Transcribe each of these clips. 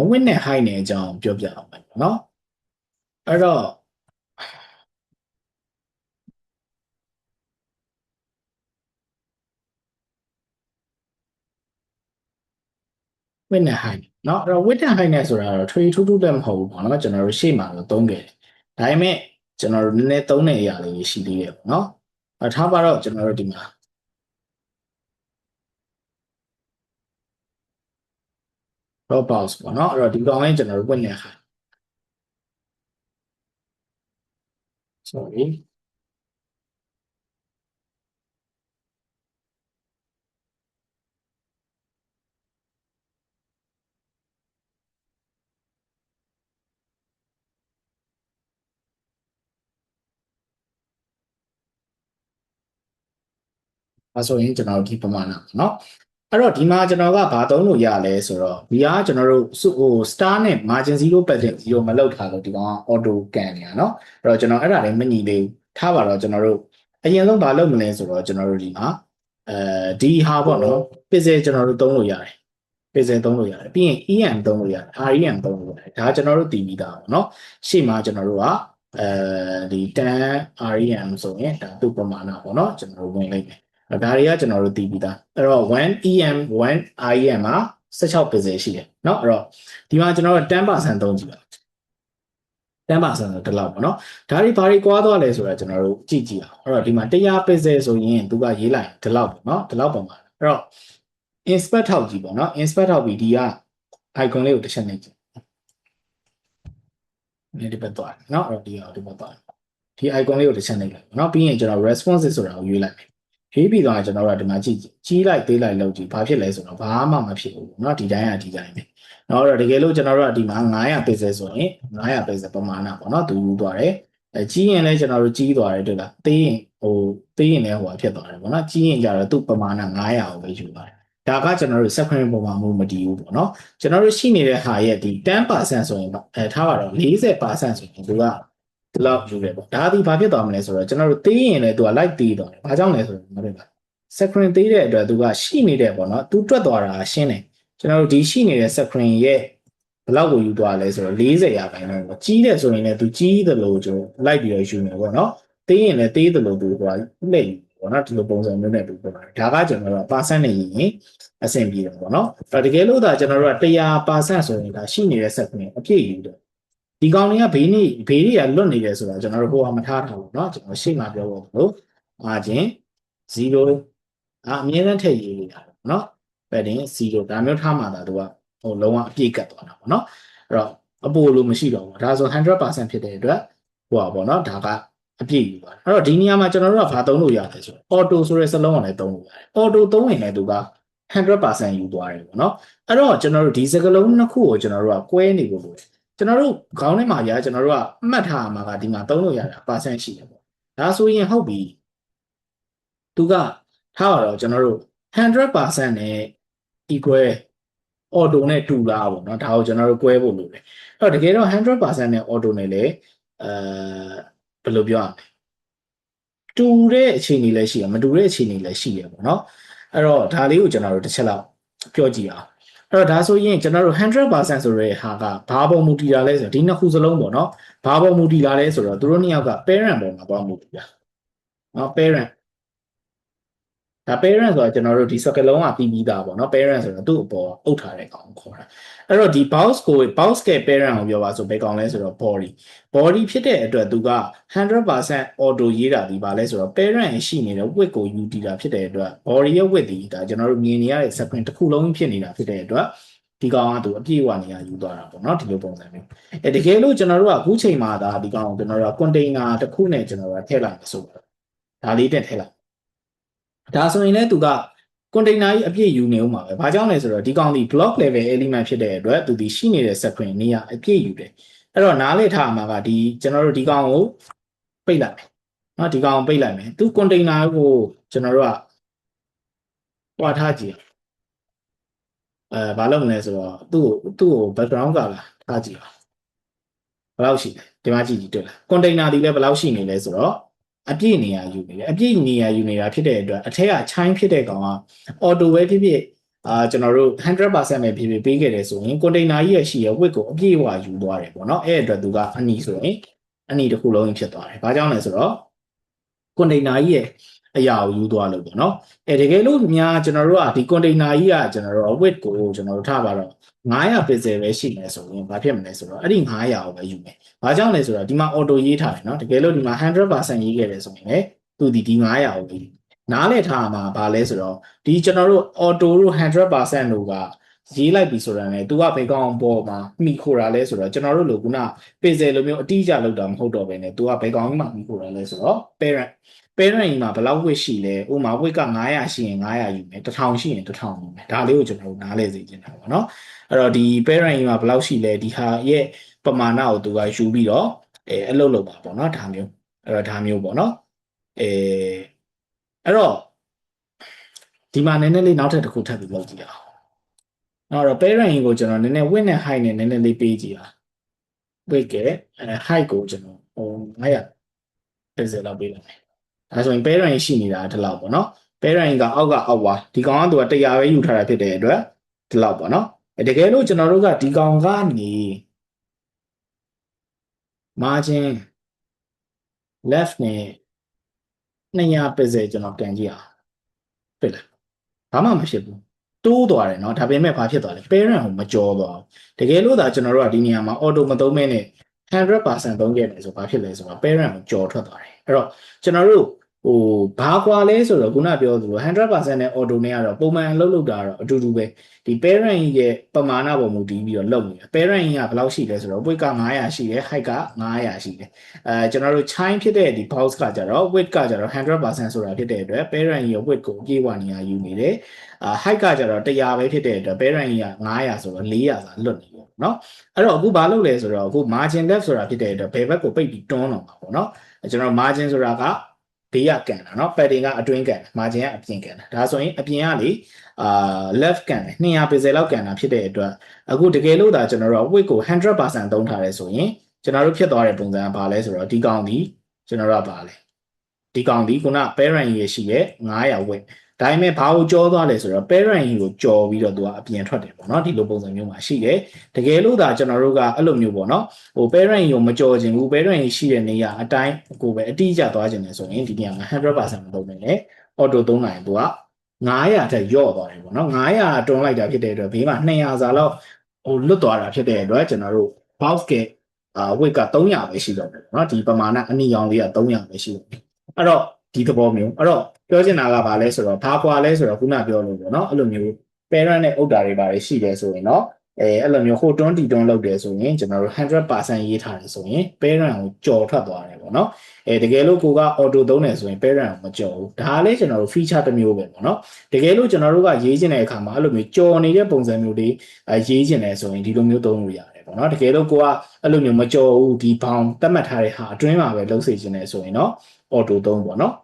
win နဲ့ high နဲ့အကြောင်းပြောပြအောင်မယ်နော်အဲ့တော့win နဲ့ high နော်အဲ့တော့ win နဲ့ high နဲ့ဆိုတာတော့ထွေထူးထူးလည်းမဟုတ်ဘူးပေါ့နော်ကျွန်တော်တို့ရှေ့မှာတော့သုံးခဲ့တယ်ဒါပေမဲ့ကျွန်တော်တို့နည်းနည်းသုံးတဲ့အရာလေးရှိသေးတယ်ပေါ့နော်ထားပါတော့ကျွန်တော်တို့ဒီမှာdrop box ပေါ့နော်အဲ့တော့ဒီကောင်လေးကျွန်တော်တို့ win နဲ့ high sorryဆိုရင်ကျွန်တော်တို့ဒီပမာဏပေါ့နော်အဲ့တော့ဒီမှာကျွန်တော်ကဘာသုံးလို့ရလဲဆိုတော့ဒီကကျွန်တော်တို့ဟို star နဲ့ margin 0 pattern 0မလောက်ထားလို့ဒီကောင်က auto ကန်နေတာเนาะအဲ့တော့ကျွန်တော်အဲ့ဒါလည်းမညီသေးဘူးထားပါတော့ကျွန်တော်တို့အရင်ဆုံးဘာလုပ်မလဲဆိုတော့ကျွန်တော်တို့ဒီမှာဒီဟာပေါ့နော် pixel ကျွန်တော်တို့သုံးလို့ရတယ် pixel သုံးလို့ရတယ်ပြီးရင် EM သုံးလို့ရတယ် REM သုံးလို့ရတယ်ဒါကျွန်တော်တို့သိပြီးသားပေါ့နော်ရှေ့မှာကျွန်တော်တို့ကဒီ10 REM ဆိုရင်ဒါသူ့ပမာဏပေါ့နော်ကျွန်တော်တို့ဝင်လိုက်မယ်ဒါတွေကကျွန်တော်တို့သိပြီးသားအဲ့တော့ 1EM 1IEM မှာ16 pixel ရှိတယ်เนาะအဲ့တော့ဒီမှာကျွန်တော်တို့10%သုံးကြည့်ပါ10%ဆိုဒီလောက်ပေါ့နော်ဒါတွေဘာတွေကွာသွားလဲဆိုတာကျွန်တော်တို့ကြည့်ကြည့်အောင်အဲ့တော့ဒီမှာ100 pixel ဆိုရင်သူကရေးလိုက်ဒီလောက်ပေါ့နော်ဒီလောက်ပုံမှာအဲ့တော့ inspect ထောက်ကြည့်ပေါ့နော် inspect ထောက်ပြီးဒီက icon လေးကိုတစ်ချက်နှိပ်ကြည့်ဒီဘက်သွားเนาะအဲ့တော့ဒီဘက်သွားဒီ icon လေးကိုတစ်ချက်နှိပ်လိုက်เนาะပြီးရင်ကျွန်တော် responses ဆိုတာကိုရွေးလိုက်မယ်ရွေးပြီးတော့ကျွန်တော်တို့ကဒီမှာကြီးလိုက်သေးလိုက်လုပ်ကြည့်ဘာဖြစ်လဲဆိုတော့ဘာမှမဖြစ်ဘူးเนาะဒီတိုင်းဒီတိုင်းပဲเนาะအဲ့တော့တကယ်လို့ကျွန်တော်တို့ကဒီမှာ900 pixel ဆိုရင်900 pixel ပမာဏပေါ့เนาะသူယူသွားတယ်ကြီးရင်လည်းကျွန်တော်တို့ကြီးသွားတယ်တွေ့လားသေးရင်သေးရင်လည်းဟိုဖြစ်သွားတယ်ပေါ့เนาะကြီးရင်ကြတော့သူ့ပမာဏ900ကိုပဲယူသွားတယ်ဒါကကျွန်တော်တို့ screen ပုံမှာမတည်ဘူးပေါ့เนาะကျွန်တော်တို့ရှိနေတဲ့ဟာရဲ့ဒီ10%ဆိုရင်တော့ထားပါတော့40%ဆိုရင်သူကဒီလောက်ယူတယ်ပေါ့ဒါဒီဘာဖြစ်သွားမလဲဆိုတော့ကျွန်တော်တို့သေးရင်လည်းသူက like သေးသွားတယ်ဘာကြောင့်လဲဆိုတော့မဟုတ်ဘူး screen သေးတဲ့အတွက်သူကရှိနေတဲ့ပေါ့နော်သူတွက်သွားတာရှင်းတယ်ကျွန်တော်တို့ဒီရှိနေတဲ့ screen ရဲ့ဘယ်လောက်ကိုယူသွားလဲဆိုတော့40ရာခိုင်နှုန်းပေါ့ကြီးတယ်ဆိုရင်လည်းသူကြီးတယ်လို့ကျွန်တော်လိုက်ပြီးတော့ယူနေပေါ့နော်သေးရင်လည်းသေးတယ်လို့သူကလက်ပေါ့နော်ဒီလိုပုံစံမျိုးနဲ့ပြောတာဒါကကျွန်တော်တို့ percent နဲ့ရင်အဆင်ပြေတယ်ပေါ့နော်တကယ်လို့ဒါကျွန်တော်တို့က100% ဆိုရင်ဒါရှိနေတဲ့ screen အပြည့်ယူတယ်ဒီကောင်တွေကဘေးတွေကလွတ်နေတယ်ဆိုတာကျွန်တော်တို့ဟိုကမထားထားဘူးเนาะကျွန်တော်ရှေ့မှာပြောဖို့လို့margin 0အမြဲတမ်းထည့်ရေးနေတာเนาะ padding 0ဒါမျိုးထားမှသာသူကဟိုလုံးဝအပြည့်ကတ်သွားတာပေါ့เนาะအဲ့တော့အပိုလို့မရှိတော့ဘူးဒါဆို 100% ဖြစ်တဲ့အတွက်ဟိုပါပေါ့เนาะဒါကအပြည့်ယူသွားတယ်အဲ့တော့ဒီနေရာမှာကျွန်တော်တို့ကဘာသုံးလို့ရလဲဆိုတော့ auto ဆိုတဲ့စလုံးကလည်းသုံးလို့ရတယ် auto သုံးရင်လည်းသူက100% ယူသွားတယ်ပေါ့เนาะအဲ့တော့ကျွန်တော်တို့ဒီစကလုံးနှစ်ခုကိုကျွန်တော်တို့ကကွဲနေဖို့လိုတယ်ကျွန်တော်တို့ခေါင်းထဲမှာကြာကျွန်တော်တို့ကမှတ်ထားမှာကဒီမှာသုံးလို့ရတာ percent ရှိတယ်ပေါ့ဒါဆိုရင်ဟုတ်ပြီသူကထားပါတော့ကျွန်တော်တို့100% နဲ့ equal auto နဲ့တူလားပေါ့နော်ဒါကိုကျွန်တော်တို့꿰ဖို့လိုတယ်အဲ့တော့တကယ်တော့100% နဲ့ auto နဲ့လည်းဘယ်လိုပြောရမလဲတူတဲ့အခြေအနေလည်းရှိတယ်မတူတဲ့အခြေအနေလည်းရှိတယ်ပေါ့နော်အဲ့တော့ဒါလေးကိုကျွန်တော်တို့တစ်ချက်လောက်ပြောကြည့်အောင်အဲ့တော့ဒါဆိုရင်ကျွန်တော်တို့100% ဆိုတဲ့ဟာကဘာပုံမူတည်တာလဲဆိုတော့ဒီနှစ်ခုစလုံးပေါ့နော်ဘာပုံမူတည်တာလဲဆိုတော့သူတို့နှစ်ယောက်က parent ပုံမှာပေါ့မူတည်တာနော် parent ဒါ parent ဆိုတာကျွန်တော်တို့ဒီစကလုံးကပြီးသားပေါ့နော် parent ဆိုတော့သူ့အပေါ်အုပ်ထားတဲ့ကောင်ခေါ်တာအဲ့တော့ဒီ box က parent ကိုပြောပါဆိုဘယ်ကောင်လဲဆိုတော့ body ဖြစ်တဲ့အတွက်သူက100% auto ရေးတာဒီပါလဲဆိုတော့ parent ရှိနေတဲ့ width ကိုယူတည်တာဖြစ်တဲ့အတွက် body ရဲ့ width ဒီဒါကျွန်တော်တို့မြင်နေရတဲ့ screen တစ်ခုလုံးဖြစ်နေတာဖြစ်တဲ့အတွက်ဒီကောင်ကသူအပြည့်အဝနေရာယူသွားတာပေါ့နော်ဒီလိုပုံစံမျိုးတကယ်လို့ကျွန်တော်တို့ကအခုချိန်မှာဒါဒီကောင်ကိုကျွန်တော်တို့က container တစ်ခုနဲ့ကျွန်တော်တို့ထည့်လိုက်ဆိုတော့ဒါလေးတက်ထည့်လိုက်ဒါဆိုရင်လည်းသူက container ကြီးအပြည့်ယူနေဦးမှာပဲ။ဘာကြောင့်လဲဆိုတော့ဒီကောင်ဒီ block level element ဖြစ်တဲ့အတွက်သူဒီရှိနေတဲ့ screen နေရာအပြည့်ယူတယ်။အဲ့တော့နားလည်ထားမှာကဒီကျွန်တော်တို့ဒီကောင်ကိုပိတ်လိုက်မယ်။နော်ဒီကောင်ပိတ်လိုက်မယ်။သူ container ကိုကျွန်တော်တို့ကပွားထားကြည့်။ဘာလုပ်မလဲဆိုတော့သူ့ကို background ကလာထားကြည့်ပါ။ဘယ်လောက်ရှိလဲ။ဒီမှာကြည့်တွေ့လား။ container ဒီလည်းဘယ်လောက်ရှိနေလဲဆိုတော့အပြည့်နေရာယူနေတယ်အပြည့်နေရာယူနေတာဖြစ်တဲ့အတွက်အထက်ကချိုင်းဖြစ်တဲ့ကောင်က auto ပဲဖြစ်ဖြစ် ကျွန်တော်တို့100%ပဲဖြည်းဖြည်းပေးခဲ့တယ်ဆိုရင် container ကြီးရဲ့ရှိရဲ့ width ကိုအပြည့်အဝယူသွားတယ်ပေါ့နော်အဲ့အတွက်သူကအနီဆိုရင်အနီတစ်ခုလုံးဖြစ်သွားတယ်ဘာကြောင့်လဲဆိုတော့ container ကြီးရဲ့အရာကိုယူသွားလို့ပေါ့နော်တကယ်လို့များကျွန်တော်တို့ကဒီ container ကြီးကကျွန်တော်တို့ width ကိုကျွန်တော်တို့ထားပါတော့900 pixel ပဲရှိနေဆိုရင်ဘာဖြစ်မလဲဆိုတော့အဲ့ဒီ900ကိုပဲယူမယ်ဘာကြောင့်လဲဆိုတော့ဒီမှာ auto ရေးထားတယ်နော်တကယ်လို့ဒီမှာ100%ရေးခဲ့တယ်ဆိုရင်လည်းသူဒီ900ကိုပဲယူနားလည်ထားမှာဘာလဲဆိုတော့ဒီကျွန်တော်တို့ auto တို့100%တို့ကရေးလိုက်ပြီဆိုတာနဲ့ तू ကဘယ်ကောင်ပေါ်မှာမိခိုတာလဲဆိုတော့ကျွန်တော်တို့လိုခုန pixel လိုမျိုးအတိအကျလောက်တာမဟုတ်တော့ဘဲနဲ့ तू ကဘယ်ကောင်မှမိခိုတာလဲဆိုတော့ parent ကြီးမှာဘယ်လောက် weight ရှိလဲဥပမာ weight က900ရှိရင်900ယူမယ်1000ရှိရင်1000ယူမယ်ဒါလေးကိုကျွန်တော်တို့နားလည်စေချင်တာပေါ့နော်အဲ့တော့ဒီ parent ကြီးမှာဘယ်လောက်ရှိလဲဒီဟာရဲ့ပမာဏကို तू ကယူပြီးတော့အလုပ်လုပ်ပါပေါ့နော်ဒါမျိုးအဲ့တော့ဒါမျိုးပေါ့နော်အဲ့တော့ဒီမှာနည်းနည်းလေးနောက်ထပ်တစ်ခုထပ်ပြီးလုပ်ကြည့်အောင်အဲ့တော့ parent ကြီးကိုကျွန်တော်နည်းနည်း width နဲ့ height နဲ့နည်းနည်းလေးပေးကြည့်အောင် width ကheight ကိုကျွန်တော်900 pixel လောက်ပေးလိုက်မယ်အဲဆိုရင် parent ရှိနေတာဒီလောက်ပေါ့နော် parent ကအောက်ကအောက်ပါဒီကောင်ကသူက100ပဲယူထားတာဖြစ်တဲ့အတွက်ဒီလောက်ပေါ့နော်တကယ်လို့ကျွန်တော်တို့ကဒီကောင်ကနေ margin left နဲ့200 pixel ကျွန်တော်ကန်ကြည့်အောင်ဖြစ်လားဘာမှမဖြစ်ဘူးတိုးသွားတယ်เนาะဒါပေမဲ့ဘာဖြစ်သွားလဲ parent ကိုမကြောသွားဘူးတကယ်လို့ဒါကျွန်တော်တို့ကဒီနေရာမှာ auto မသုံးမဲနဲ့100% သုံးခဲ့တယ်ဆိုဘာဖြစ်လဲဆိုတော့ parent ကိုကြော်ထွက်သွားတယ်အဲ့တော့ကျွန်တော်တို့ဘာကွာလဲဆိုတော့ခုနပြောသလို100% နဲ့ auto နဲ့ကတော့ပုံမှန်အလုပ်လုပ်တာတော့အတူတူပဲဒီ parent ရဲ့ပမာဏပေါ်မူတည်ပြီးတော့လုပ်နေတာ parent ကဘယ်လောက်ရှိလဲဆိုတော့ width က900ရှိတယ် height က900ရှိတယ်ကျွန်တော်တို့ chain ဖြစ်တဲ့ဒီ box ကကြတော့ width ကကြတော့100% ဆိုတာဖြစ်တဲ့အတွက် parent ရဲ့ width ကိုအပြည့်အဝနေရာယူနေတယ်height ကကြတော့100ပဲဖြစ်တဲ့အတွက် parent ကြီးက900ဆိုတော့400စာလွတ်နေပေါ့နော်အဲ့တော့အခုဘာလုပ်လဲဆိုတော့အခု margin left ဆိုတာဖြစ်တဲ့အတွက်ဘယ်ဘက်ကိုပိတ်ပြီးတွန်းတော့မှာပေါ့နော်ကျွန်တော် margin ဆိုတာကဘေးကကန်တာเนาะ padding ကအတွင်းကန်တယ် margin ကအပြင်ကန်တာဒါဆိုရင်အပြင်ကလေleft ကန်တယ်200 pixel လောက်ကန်တာဖြစ်တဲ့အတွက်အခုတကယ်လို့ဒါကျွန်တော်တို့ width ကို100% သုံးထားတယ်ဆိုရင်ကျွန်တော်တို့ဖြစ်သွားတဲ့ပုံစံကဘာလဲဆိုတော့ဒီကောင်ဒီကျွန်တော်တို့ကဘာလဲဒီကောင်ဒီခုန parent ရေရှိရဲ့900 widthဒါပေမဲ့ဘာကိုကြောသွားလဲဆိုတော့ parent ကြီးကိုကြော်ပြီးတော့သူကအပြင်ထွက်တယ်ပေါ့နော်ဒီလိုပုံစံမျိုးမှာရှိတယ်တကယ်လို့ဒါကျွန်တော်တို့ကအဲ့လိုမျိုးပေါ့နော်parent ကြီးကိုမကြော်ခြင်းဘူး parent ကြီးရှိတဲ့နေရာအတိုင်းကိုပဲအတိအကျသွားခြင်းလဲဆိုရင်ဒီနေရာမှာ100% မသုံးနိုင်နဲ့ auto သုံးနိုင်သူက900ထက်ညော့သွားတယ်ပေါ့နော်900တွန်းလိုက်တာဖြစ်တဲ့အတွက်ဘေးမှာ200စာလောက်လွတ်သွားတာဖြစ်တဲ့အတွက်ကျွန်တော်တို့ box ကweight က300ပဲရှိတော့တယ်ပေါ့နော်ဒီပမာဏအနီရောင်လေးက300ပဲရှိတော့တယ်အဲ့တော့ဒီသဘောမျိုးအဲ့တော့ပြောချင်တာကဘာလဲဆိုတော့ဘာကွာလဲဆိုတော့ခုနပြောလို့ပေါ့နော်အဲ့လိုမျိုး parent နဲ့ဥဒ္ဒါတွေပါတယ်ရှိတယ်ဆိုရင်တော့အဲ့လိုမျိုးဟိုတွန်းတီတွန်းလုပ်တယ်ဆိုရင်ကျွန်တော်တို့100% ရေးထားတယ်ဆိုရင် parent ကိုကြော်ထွက်သွားတယ်ပေါ့နော်တကယ်လို့ကိုက auto သုံးတယ်ဆိုရင် parent ကိုမကြော်ဘူးဒါလည်းကျွန်တော်တို့ feature တစ်မျိုးပဲပေါ့နော်တကယ်လို့ကျွန်တော်တို့ကရေးချင်တဲ့အခါမှာအဲ့လိုမျိုးကြော်နေတဲ့ပုံစံမျိုးတွေရေးချင်တယ်ဆိုရင်ဒီလိုမျိုးသုံးလို့ရတယ်ပေါ့နော်တကယ်လို့ကိုကအဲ့လိုမျိုးမကြော်ဘူးဒီဘောင်သတ်မှတ်ထားတဲ့ဟာအတွင်းမှာပဲလုပ်စေချင်တယ်ဆိုရင်တော့ auto သုံးပေါ့နော်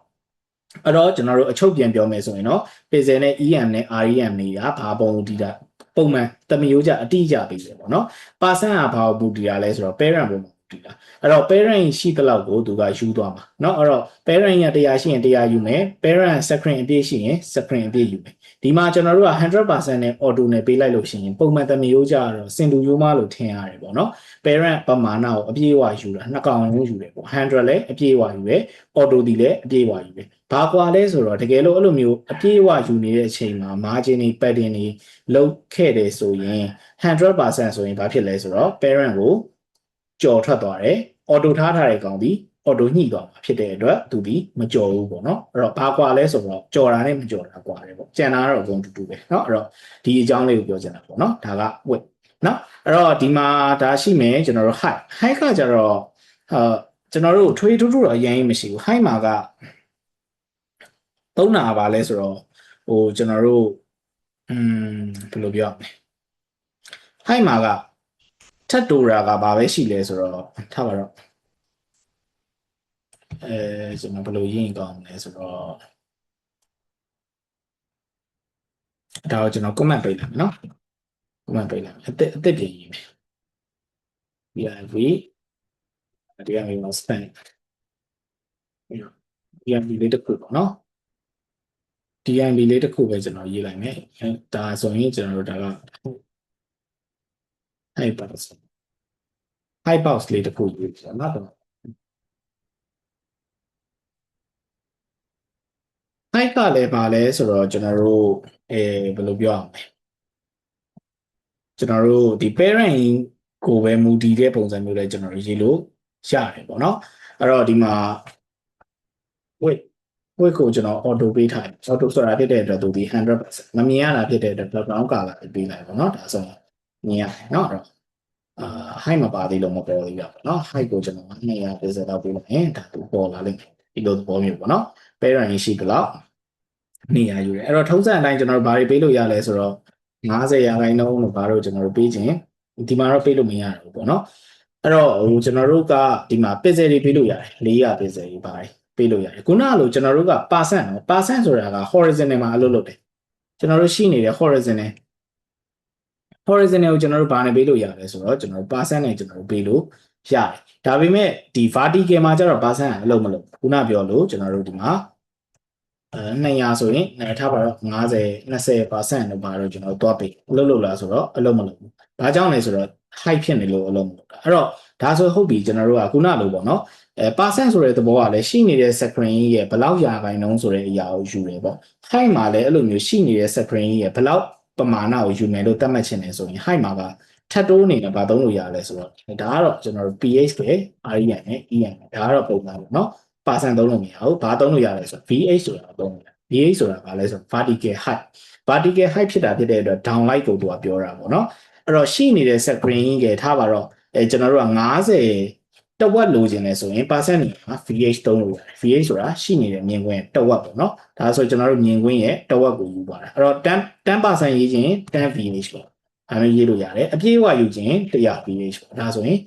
အဲ့တော့ကျွန်တော်တို့အချုပ်ပြန်ပြောမယ်ဆိုရင်တော့ pixel နဲ့ EM နဲ့ REM တွေကဘာပုံတည်တာပုံမှန်တမျိုးကြအတိအကျပေးတယ်ပေါ့နော် percent ကဘာပုံတည်တာလဲဆိုတော့ parent ပုံတည်တာအဲ့တော့ parent ရှိတဲ့လောက်ကိုသူကယူသွားမှာเนาะအဲ့တော့ parent ရ100ရှိရင်100ယူမယ် parent screen အပြည့်ရှိရင် screen အပြည့်ယူမယ်ဒီမှာကျွန်တော်တို့က100% နဲ့ auto နဲ့ပေးလိုက်လို့ရှိရင်ပုံမှန်တမျိုးကြတော့စင်တူရိုးမလို့ထင်ရတယ်ပေါ့နော် parent ပမာဏကိုအပြည့်အဝယူတာနှစ်ကောင်လုံးယူတယ်ပေါ့100လည်းအပြည့်အဝယူတယ် auto ဒီလည်းအပြည့်အဝယူတယ်ဘာကွာလဲဆိုတော့တကယ်လို့အဲ့လိုမျိုးအပြည့်အဝယူနေတဲ့အချိန်မှာ margin တွေ padding တွေလောက်ခဲ့တယ်ဆိုရင်100% ဆိုရင်ဘာဖြစ်လဲဆိုတော့ parent ကိုကြော်ထွက်သွားတယ် auto ထားတဲ့ကောင်ဒီ auto ညှိသွားမှာဖြစ်တဲ့အတွက်သူဒီမကြော်ဘူးပေါ့နော်အဲ့တော့ဘာကွာလဲဆိုတော့ကြော်တာနဲ့မကြော်တာကွာတယ်ပေါ့ကျန်တာကတော့အကုန်တူတူပဲเนาะအဲ့တော့ဒီအကြောင်းလေးကိုပြောချင်တာပေါ့နော်ဒါက width เนาะအဲ့တော့ဒီမှာဒါရှိမယ်ကျွန်တော်တို့ height ကကြတော့ကျွန်တော်တို့ထွေးထူးထူးတော့အရင်မရှိဘူး height မှာကသုံးတာပါလဲဆိုတော့ကျွန်တော်တို့ဘယ်လိုပြောရမလဲ height မှာကထပ်တူတာကဘာပဲရှိလဲဆိုတော့ထားပါတော့ကျွန်တော်ဘယ်လိုရေးရင်ကောင်းမလဲဆိုတော့ဒါကိုကျွန်တော် comment ပေးလိုက်မယ်နော် comment ပေးလိုက်အသက်ပြင်ရေးမယ် PIV ဒီကနေ့မှာ span ဒီကနေ့လေးတစ်ခုပေါ့နော် DMB လေးတစ်ခုပဲကျွန်တော်ရေးလိုက်မယ်ဒါဆိုရင်ကျွန်တော်တို့ဒါက high box လေးတစ်ခုရေးပြနော်high ကလည်းပါလဲဆိုတော့ကျွန်တော်တို့ဘယ်လိုပြောအောင်လဲကျွန်တော်တို့ဒီ parent ကိုပဲမူတည်တဲ့ပုံစံမျိုးလဲကျွန်တော်တို့ရေးလို့ရတယ်ပေါ့နော်အဲ့တော့ဒီမှာ wait ကိုကျွန်တော် auto ပေးထားတယ် auto ဆိုတာဖြစ်တဲ့အတွက်သူဒီ 100% မမြင်ရတာဖြစ်တဲ့အတွက် background color ပေးလိုက်ပါတော့ဒါဆိုရင်မြင်ရတယ်เนาะအဲ့တော့height မပါသေးလို့မပေါ်သေးဘူးပေါ့เนาะ height ကိုကျွန်တော်250လောက်ပေးလိုက်ရင်ဒါသူပေါ်လာလိမ့်မယ်ဒီလိုသဘောမျိုးပေါ့เนาะ parent ရှိကြလောက်နေရယူတယ်အဲ့တော့ထုံးစံအတိုင်းကျွန်တော်တို့ဘာတွေပေးလို့ရလဲဆိုတော့50%လို့ဘာလို့ကျွန်တော်တို့ပေးခြင်းဒီမှာတော့ပေးလို့မရဘူးပေါ့เนาะအဲ့တော့ကျွန်တော်တို့ကဒီမှာ pixel တွေပေးလို့ရတယ်400 pixel တွေပါတယ်ပေးလို့ရတယ်ခုနကလိုကျွန်တော်တို့က percent နော် percent ဆိုတာက horizontal မှာအလုပ်လုပ်တယ်ကျွန်တော်တို့ရှိနေတဲ့ horizontal ကိုကျွန်တော်တို့ဘာနဲ့ပေးလို့ရလဲဆိုတော့ကျွန်တော်တို့ percent နဲ့ကျွန်တော်တို့ပေးလို့ရတယ်ဒါပေမဲ့ဒီ vertical မှာကျတော့ percent အလုပ်မလုပ်ခုနပြောလို့ကျွန်တော်တို့ဒီမှာ200ဆိုရင်ထားပါတော့50 20% တော့ပါတော့ကျွန်တော်တို့သွားပေးအလုပ်လုပ်လားဆိုတော့အလုပ်မလုပ်ဘူးဘာကြောင့်လဲဆိုတော့ height ဖြစ်နေလို့အလုပ်မလုပ်တာအဲ့တော့ဒါဆိုဟုတ်ပြီကျွန်တော်တို့ကခုနလိုပေါ့နော်percent ဆိုတဲ့သဘောကလည်းရှိနေတဲ့ screen ရဲ့ဘယ်လောက်ရာခိုင်နှုန်းဆိုတဲ့အရာကိုယူတယ်ပေါ့ height မှာလည်းအဲ့လိုမျိုးရှိနေတဲ့ screen ရဲ့ဘယ်လောက်ပမာဏကိုယူမယ်လို့သတ်မှတ်ချင်တယ်ဆိုရင် height မှာကထပ်တိုးနေတယ်ဘာသုံးလို့ရလဲဆိုတော့ဒါကတော့ကျွန်တော်တို့ pH ပဲ REN နဲ့ EN ဒါကတော့ပုံမှန်ပေါ့နော် percent သုံးလို့မရဘူးဘာသုံးလို့ရလဲဆိုတော့ VH ဆိုတာသုံးလို့ရတယ် VH ဆိုတာဘာလဲဆိုတော့ vertical height ဖြစ်တာဖြစ်တဲ့အတွက် downlight ကိုသူကပြောတာပေါ့နော်အဲ့တော့ရှိနေတဲ့ screen ကြီးထားပါတော့ကျွန်တော်တို့က50တဝက်လိုချင်တယ်ဆိုရင် percent နေမှာ VH သုံးလို့ရတယ် VH ဆိုတာရှိနေတဲ့မြင်ကွင်းတဝက်ပေါ့နော်ဒါဆိုကျွန်တော်တို့မြင်ကွင်းရဲ့တဝက်ကိုယူပါတာအဲ့တော့10% ရေးခြင်း10 VH ပေါ့ဒါမျိုးရေးလို့ရတယ်အပြည့်အဝယူခြင်း100 VH ပေါ့ဒါဆိုရင်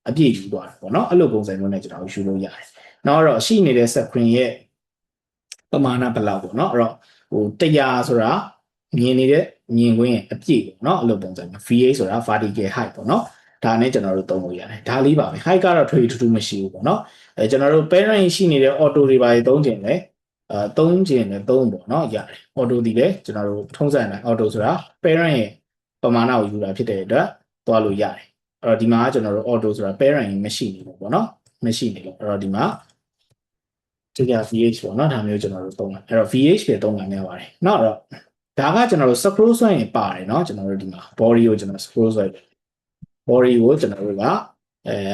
အပြည့်ယူသွားတာပေါ့နော်အဲ့လိုပုံစံမျိုးနဲ့ကျွန်တော်ယူလို့ရတယ်နောက်တော့ရှိနေတဲ့ screen ရဲ့ပမာဏဘယ်လောက်ပေါ့နော်အဲ့တော့100ဆိုတာမြင်နေတဲ့မြင်ကွင်းရဲ့အပြည့်ပေါ့နော်အဲ့လိုပုံစံမျိုး VH ဆိုတာ vertical height ပေါ့နော်ဒါနဲ့ကျွန်တော်တို့သုံးလို့ရတယ်ဒါလေးပါပဲ height ကတော့ထွေထူးထူးမရှိဘူးပေါ့နော်ကျွန်တော်တို့ parent ရှိနေတဲ့ auto တွေပါသုံးခြင်းလဲသုံးခြင်းလဲသုံးပေါ့နော်ရတယ် auto ဒီလဲကျွန်တော်တို့ထုံးစံတိုင်း auto ဆိုတာ parent ရဲ့ပမာဏကိုယူတာဖြစ်တဲ့အတွက်သွားလို့ရတယ်အဲ့တော့ဒီမှာကျွန်တော်တို့ auto ဆိုတာ parent မရှိနေဘူးပေါ့နော်မရှိနေလို့အဲ့တော့ဒီမှာဒီက VH ပေါ့နော်ဒါမျိုးကျွန်တော်တို့သုံးတာအဲ့တော့ VH ပဲသုံးတာများပါတယ်နောက်တော့ဒါကကျွန်တော်တို့ scroll ဆွဲရင်ပါတယ်เนาะကျွန်တော်တို့ဒီမှာ body ကိုကျွန်တော် scroll ဆွဲတယ် body ကိုကျွန်တော်တို့က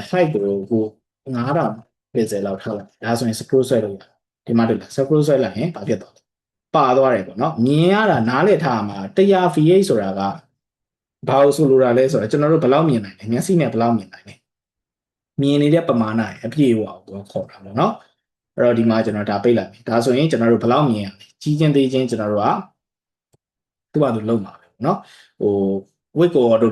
height ကို9000 pixel လောက်ထားလိုက်ဒါဆိုရင် scroll ဆွဲလို့ရတယ်ဒီမှာတွေ့လား scroll ဆွဲလိုက်ရင်ဘာဖြစ်သွားလဲပါသွားတယ်ပေါ့เนาะမြင်ရတာနားလည်ထားမှာ100 VH ဆိုတာကဘာလို့ဆိုလိုတာလဲဆိုတော့ကျွန်တော်တို့ဘယ်လောက်မြင်နိုင်လဲမျက်စိနဲ့ဘယ်လောက်မြင်နိုင်လဲမြင်နေတဲ့ပမာဏအပြည့်အဝကိုခေါ်တာပေါ့เนาะအဲ့တော့ဒီမှာကျွန်တော်ဒါပိတ်လိုက်ပြီဒါဆိုရင်ကျွန်တော်တို့ဘယ်လောက်မြင်ရလဲကြီးချင်းသေးချင်းကျွန်တော်တို့ကသူ့ဘာလို့လုံးမှာပဲเนาะweight ကို auto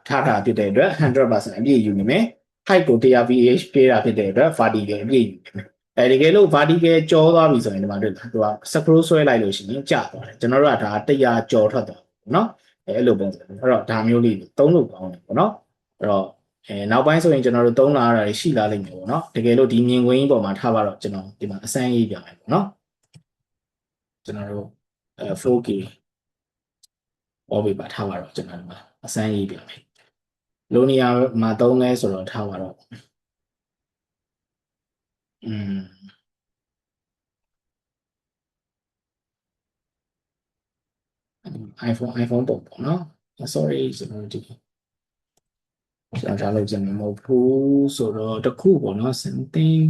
ထားတာဖြစ်တဲ့အတွက် 100% အပြည့်ယူနေမယ် height ကို100 VH ပေးတာဖြစ်တဲ့အတွက် vertical အပြည့်ယူနေမယ်တကယ်လို့ vertical ကျော်သွားပြီဆိုရင်ဒီမှာတွေ့လားသူက scroll ဆွဲလိုက်လို့ရှိရင်ကျသွားတယ်ကျွန်တော်တို့ကဒါ100ကျော်ထွက်သွားเนาะအဲ့လိုပုံစံအဲ့တော့ဒါမျိုးလေးသုံးလို့ကောင်းတယ်ပေါ့เนาะအဲ့တော့နောက်ပိုင်းဆိုရင်ကျွန်တော်တို့သုံးလာရတာရှိလာလိမ့်မယ်ပေါ့เนาะတကယ်လို့ဒီမြင်ကွင်းပေါ်မှာထားပါတော့ကျွန်တော်ဒီမှာအစမ်းရေးပြမယ်ပေါ့เนาะကျွန်တော်တို့4K ပေါ်ပြပါထားပါတော့ကျွန်တော်ဒီမှာအစမ်းရေးပြမယ်လိုနေရာမှာသုံးလဲဆိုတော့ထားပါတော့iPhone ပုံပေါ့เนาะ sorry ကျွန်တော်ဒီကျွန်တော်ထားလို့ကျွန်တော်မဟုတ်ဘူးဆိုတော့တခုပေါ့เนาะ something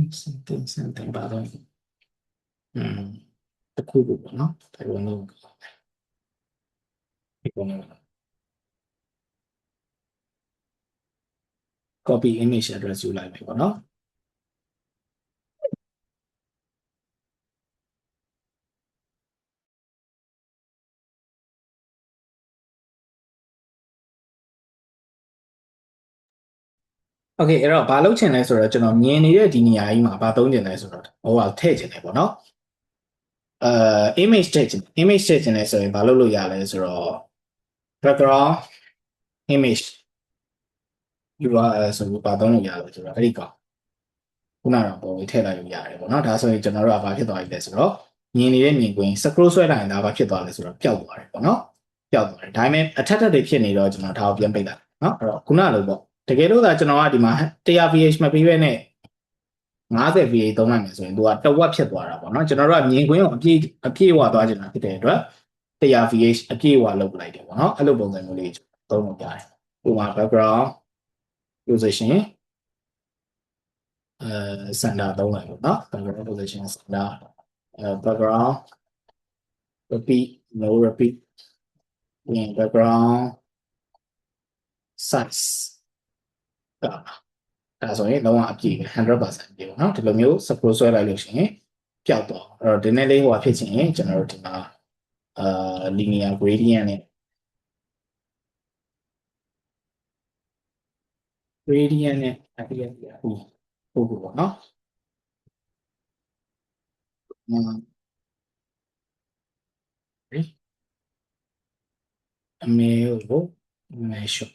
ပါတော့တခုပေါ့เนาะဒါဝင်လို့ဒီပုံနဲ့ copy image address ယူလိုက်ပြီပေါ့เนาะโอเคအဲ့တော့ဘာလုပ်ချင်လဲဆိုတော့ကျွန်တော်မြင်နေတဲ့ဒီနေရာကြီးမှာဘာသုံးချင်လဲဆိုတော့ဟိုကထည့်ချင်တယ်ပေါ့เนาะimage ထည့်ချင် image ထည့်ချင်လဲဆိုရင်ဘာလုပ်လို့ရလဲဆိုတော့ background image URL ဆိုပြီးဘာသုံးလို့ရလဲဆိုတော့အဲ့ဒီကောင်ခုနကတော့ပုံလေးထည့်လိုက်လို့ရတယ်ပေါ့เนาะဒါဆိုရင်ကျွန်တော်တို့ကဘာဖြစ်သွားပြီလဲဆိုတော့ မြင်နေတဲ့မြင်ကွင်း scroll ဆွဲလိုက်ရင်ဒါဘာဖြစ်သွားလဲဆိုတော့ပျောက်သွားတယ်ပေါ့နော်ပျောက်သွားတယ်ဒါပေမဲ့အထက်ထပ်တွေဖြစ်နေတော့ကျွန်တော်ဒါကိုပြန်ပိတ်လိုက်နော်အဲ့တော့ခုနလိုပေါ့တကယ်လို့သာကျွန်တော်ကဒီမှာ100 VH မပြီးပဲနဲ့50 VH သုံးလိုက်မယ်ဆိုရင်သူကတဝက်ဖြစ်သွားတာပေါ့နော်ကျွန်တော်တို့ကမြင်ကွင်းကိုအပြည့်ဝသွားချင်တာဖြစ်တဲ့အတွက်100 VH အပြည့်ဝလုပ်လိုက်တယ်ပေါ့နော်အဲ့လိုပုံစံမျိုးလေးသုံးလို့ရတယ်ဥပမာ background position center သုံးလိုက်ပေါ့နော် background position center background repeat no repeat background size ဒါဆိုရင်လုံးဝအပြည့်ပဲ 100% ပြည့်ပေါ့နော်ဒီလိုမျိုး scroll ဆွဲလိုက်လို့ရှိရင်ပျောက်သွားအဲ့တော့ဒီနေ့လေးဟိုဖြစ်ချင်ရင်ကျွန်တော်တို့ဒီမှာlinear gradient နဲ့ gradient နဲ့အဲ့ဒီဟုတ်ပေါ့နော်အမေကို measure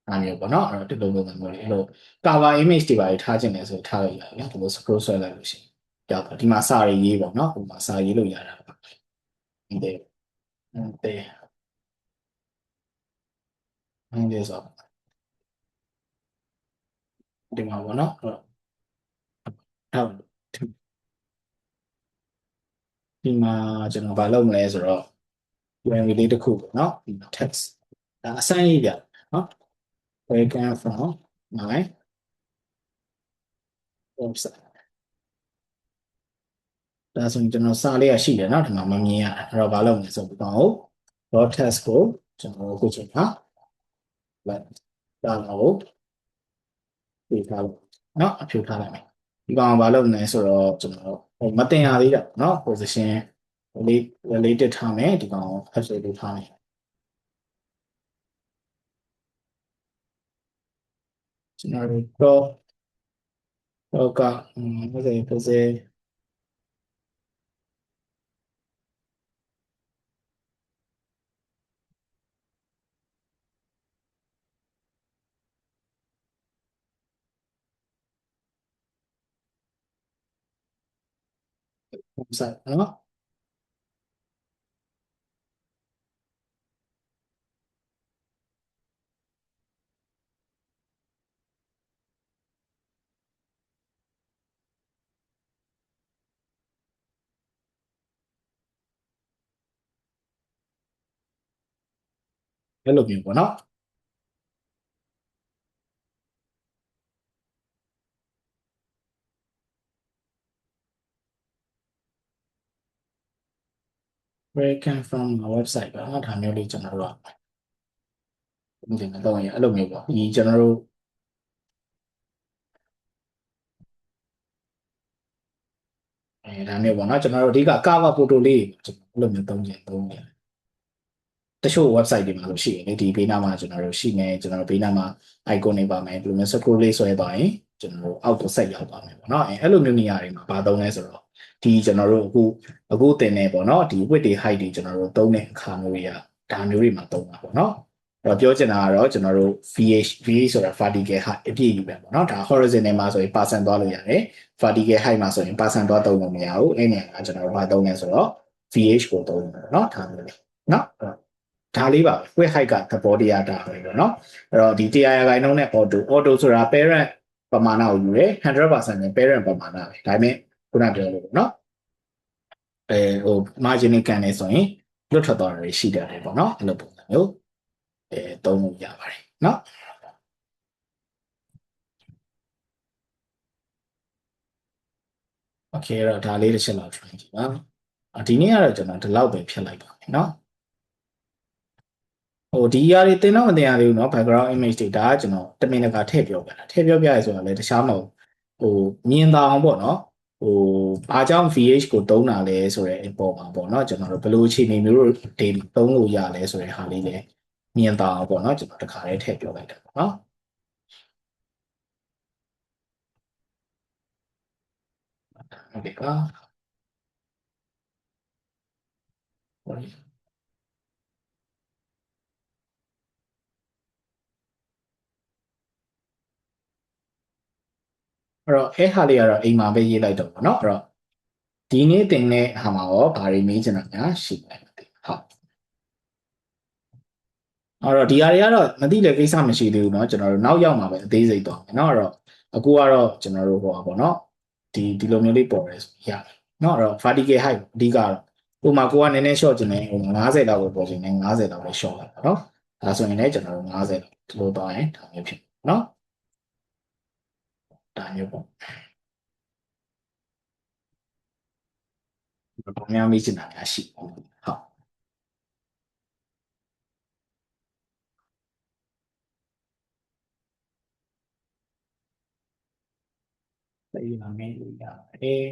အားမျိုးပေါ့နော်အဲ့တော့ဒီလိုမျိုးမျိုးလေးအဲ့လို cover image တွေပါထားခြင်းလဲဆိုထားလို့ရတယ်နော်ဒီလို scroll ဆွဲလိုက်လို့ရှိရင်ကြောက်ဒီမှာစာရေးပေါ့နော်ဟိုမှာစာရေးလို့ရတာပါဒီဆိုဒီမှာပေါ့နော်ဟုတ်ဒီမှာကျွန်တော်မလုပ်မလဲဆိုတော့ when လေးတစ်ခုပေါ့နော်ဒီ text ဒါအစမ်းရေးပြနော် where can from my website ဒါဆိုရင်ကျွန်တော်စာလေးရရှိတယ်နော်ဒီမှာမမြင်ရအဲ့တော့မလုပ်မလဲဆိုတော့ dot text ကိုကျွန်တော်ခုချိန်မှာလိုက်ဒါတော့ပြထားလို့နော်အဖြူထားလိုက်မယ်ဒီကောင်ဘာလုပ်မလဲဆိုတော့ကျွန်တော်မတင်ရသေးတာနော် position related ထားမယ်ဒီကောင် absolute ထားမယ်ကျွန်တော်တော့ကဟုတ်တယ် position ဆိုင်နော်အဲ့လိုမျိုးပေါ့နော် where can from our website ပေါ့နော်ဒါမျိုးလေးကျွန်တော်တို့ကဒီမှာတော့အဲ့လိုမျိုးပေါ့ဒီကျွန်တော်တို့ဒါမျိုးပေါ့နော်ကျွန်တော်တို့အဓိက cover photo လေးကျွန်တော်အဲ့လိုမျိုးသုံးတယ်တချို့ website တွေမှာလို့ရှိရင်လေဒီဘေးနားမှာကျွန်တော်တို့ရှိနေကျွန်တော်တို့ဘေးနားမှာ icon တွေပါမယ်ဒီလိုမျိုး scroll လေးဆွဲသွားရင်ကျွန်တော်တို့အောက်ကိုဆက်ရောက်သွားမယ်ပေါ့နော်အဲ့လိုမျိုးနေရာတွေမှာဘာသုံးလဲဆိုတော့ဒီကျွန်တော်တို့အခုတင်နေပေါ့နော်ဒီ width တွေ height တွေကျွန်တော်တို့သုံးတဲ့အခါမျိုးတွေကဒါမျိုးတွေမှာသုံးတာပေါ့နော်အဲ့တော့ပြောချင်တာကတော့ကျွန်တော်တို့ VH ဆိုတာ vertical height အပြည့်ယူပဲပေါ့နော်ဒါ horizontal မှာဆိုရင် percent သွားလို့ရတယ် vertical height မှာဆိုရင် percent သွားသုံးလို့မရဘူးအဲ့နေရာကကျွန်တော်တို့ဘာသုံးလဲဆိုတော့ VH ကိုသုံးတယ်เนาะဒါမျိုးလေးเนาะဒါလေးပါပဲ quick height ကသဘောတရားဒါပဲပေါ့နော်အဲ့တော့ဒီ100ရာခိုင်နှုန်းနဲ့ auto ဆိုတာ parent ပမာဏကိုယူတယ် 100% နဲ့ parent ပမာဏပဲဒါပေမဲ့ခုနပြောလို့ပေါ့နော်ဟို margin နဲ့ကန်နေဆိုရင်လွတ်ထွက်သွားတာတွေရှိတယ်ပေါ့နော်အဲ့လိုပုံစံမျိုးသုံးလို့ရပါတယ်နော် okay အဲ့တော့ဒါလေးတစ်ချက်လောက် try ကြည့်ပါဒီနေ့ကတော့ကျွန်တော်ဒီလောက်ပဲဖြတ်လိုက်ပါမယ်နော်ဟိုဒီအရာတွေတင်တော့မတင်ရသေးဘူးเนาะ background image တွေဒါကကျွန်တော်တမင်တကာထည့်ပြောပြတာထည့်ပြောပြရဲဆိုတာလည်းတခြားမဟုတ်ဟိုမြင်သာအောင်ပေါ့เนาะဟိုဘာကြောင့် VH ကိုသုံးတာလဲဆိုတဲ့အပေါ်မှာပေါ့เนาะကျွန်တော်တို့ဘယ်လိုအခြေအနေမျိုးတွေသုံးလို့ရလဲဆိုတဲ့ဟာလေးလည်းမြင်သာအောင်ပေါ့เนาะကျွန်တော်တခါလေးထည့်ပြောလိုက်တာပေါ့เนาะဟုတ်ကဲ့ပါ အဲ့တော့အဲ့ဟာလေးကတော့အိမ်မှာပဲရေးလိုက်တော့ပေါ့နော်အဲ့တော့ဒီနေ့တင်တဲ့ဟာမှာရောဘာတွေမေးချင်တာများရှိလဲဟုတ်အဲ့တော့ဒီဟာတွေကတော့မသိတဲ့ကိစ္စမရှိသေးဘူးเนาะကျွန်တော်တို့နောက်ရောက်မှာပဲအသေးစိတ်တော့เนาะအဲ့တော့အခုကတော့ကျွန်တော်တို့ဟောပါပေါ့เนาะဒီလိုမျိုးလေးပေါ်ရဲဆိုရတယ်เนาะအဲ့တော့ vertical height အဓိကတော့ဥပမာကိုကနည်းနည်း short ကျင်နေဟို50လောက်ပဲပေါ်ကျင်နေ50လောက်ပဲ short လိုက်ပါเนาะဒါဆိုရင်လည်းကျွန်တော်တို့50ဒီလိုတော့ရင်ဒါမျိုးဖြစ်เนาะဒါမျိုးပေါ့ဘာများမေးချင်တာများရှိဟုတ်ဒီမှာမေးလို့ရတယ်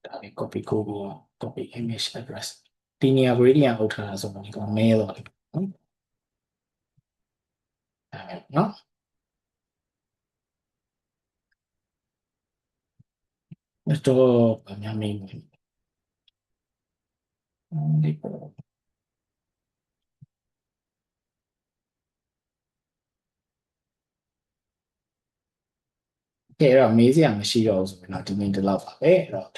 ဒါလေး copy ကို copy image address ဒီနေရာ gradient အုပ်ထားတာဆိုတော့ဒီကောင်မဲတော့လေနော်ဒါပဲနော်တော့ဗမာမေးဒီပေါ်အဲ့တော့မေးစရာမရှိတော့ဘူးဆိုရင်တော့ဒီနေ့ဒီလောက်ပါပဲအဲ့တော့